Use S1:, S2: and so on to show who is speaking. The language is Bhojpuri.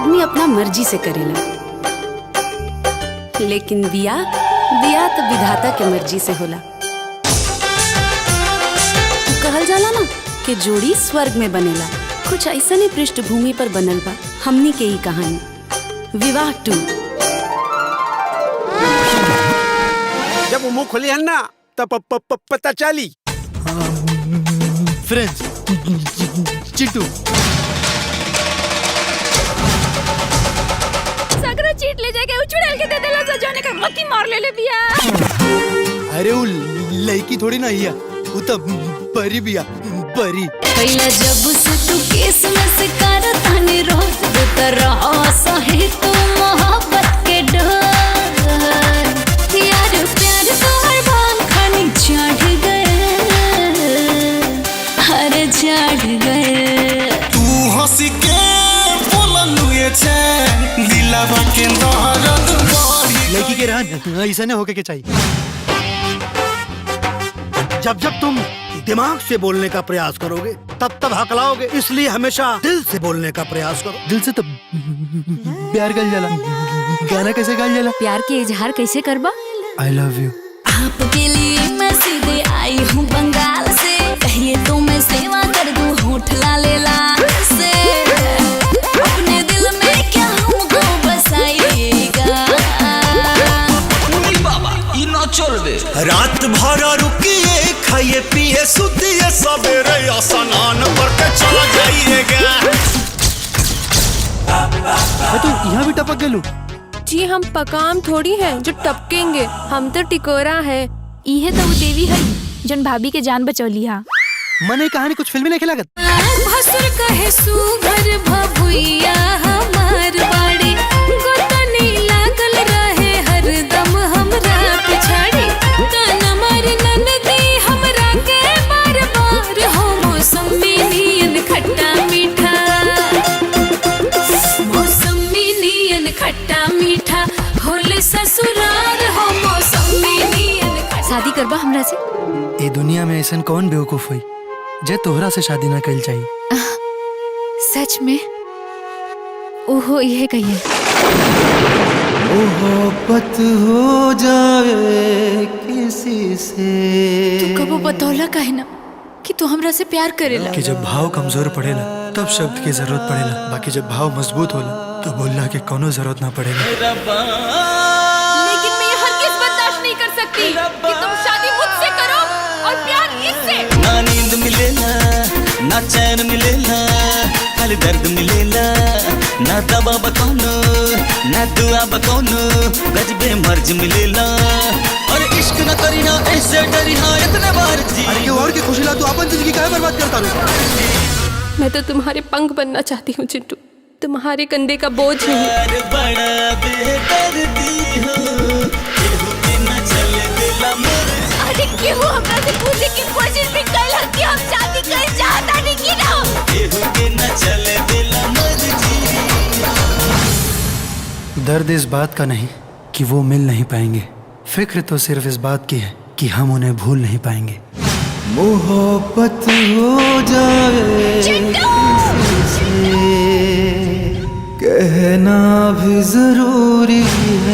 S1: आदमी अपना मर्जी से करेला, लेकिन बियाह तो विधाता के मर्जी से होला। कहल जाला ना कि जोड़ी स्वर्ग में बनेला, कुछ ऐसा नहीं पृष्ठभूमि पर बनल बा हमनी के ही कहानी विवाह 2।
S2: जब मुंह खोली है ना तब पता चली।
S3: फ्रेंड्स, चिंटू
S4: सागरा चीट ले जाके उछड़ल के दे देला सजोने का मती मार ले बिया।
S3: अरे वो लड़की थोड़ी ना हिया, वो तो परी बिया, परी।
S4: पहला जब से तू केस में से करता ने रोज तरह सही तू मोहब्बत के डर यार प्यार तो हर बार खानी चढ़ गए, हर चढ़ गए।
S5: तू हंसी के बोललू ये छे दिलवा के दर्द बढ़ी।
S3: लड़की के रहन ऐसा नहीं होके के चाहिए।
S6: जब जब तुम दिमाग से बोलने का प्रयास करोगे तब हकलाओगे, इसलिए हमेशा दिल से बोलने का प्रयास करो।
S3: दिल से तो प्यार गल जाला, गाना कैसे गल जाला?
S4: प्यार के इजहार कैसे करबा?
S3: I love you।
S4: आपके लिए मैं सीधे आई हूँ बंगाल से, कहिए तो मैं सेवा कर दूँ होठ लाले लाल से। अपने दिल में क्या हमको बसाइएगा?
S5: रात भर रुकिए, खाइए पिए सुतिए, सवेरे स्नान करके चला जाइएगा।
S3: तू यहाँ भी टपक गेलू?
S7: जी हम पकाम थोड़ी हैं जो टपकेंगे, हम तो टिकोरा है।
S4: इहे तो वो देवी है जन भाभी के जान बचौली हा।
S3: मने कहानी कुछ फिल्मी नहीं खिलागत।
S7: भसुर कहे सुघर भभुइया हमार बाड़ी, गोतनी लागल रहे हरदम हमरा पिछाड़ी। ताना मार ननदी हमरा के बार बार, हो मौसमी नियन खट्टा मीठा, मौसमी नियन खट्टा मीठा, होले ससुराल हो मौसमी नियन खट्टा।
S4: शादी करबा हमरा से?
S3: ये दुनिया में ऐसा कौन बेवकूफ हुई जे तोहरा से शादी ना कल चाहिए?
S4: सच में? ओहो यह कहिए।
S3: मोहब्बत हो जाए किसी से।
S4: तू कबो बतौला काहे ना कि तू हमरा से प्यार करेला?
S3: कि जब भाव कमजोर पड़ेला तब शब्द की जरूरत पड़ेला, बाकी जब भाव मजबूत होला तो बोलना के कोनो जरूरत ना पड़ेगा।
S7: लेकिन मैं ये हरगिज़ बर्दाश्त नहीं कर सकती कि तुम शादी मुझसे करो और प्यार इससे।
S5: ना नींद मिलेला, ना चैन मिलेला, खाली दर्द मिलेला। ना दवा बकौनो, ना दुआ बकौनो, गजबे मर्ज मिलेला। और इश्क न करिहा ऐसे डरिहा इतने बार जी।
S6: अरे और की खुशी ला तू अपन जिंदगी काहे बर्बाद करता रू?
S7: मैं तो तुम्हारे पंख बनना चाहती हूँ चिंटू, तुम्हारे कंधे का बोझ नहीं।
S5: बड़ा बेदर्दी हो, केहू के न चले दिला मोर।
S4: अरे क्यों हमरा से पूछे की कोशिश भी कर कि हम शादी कर चाहता नहीं की ना?
S5: केहू के न चले दिला मोर जी।
S3: दर्द इस बात का नहीं कि वो मिल नहीं पाएंगे, फिक्र तो सिर्फ इस बात की है कि हम उन्हें भूल नहीं पाएंगे। मोहब्बत हो जाए कहना भी जरूरी है।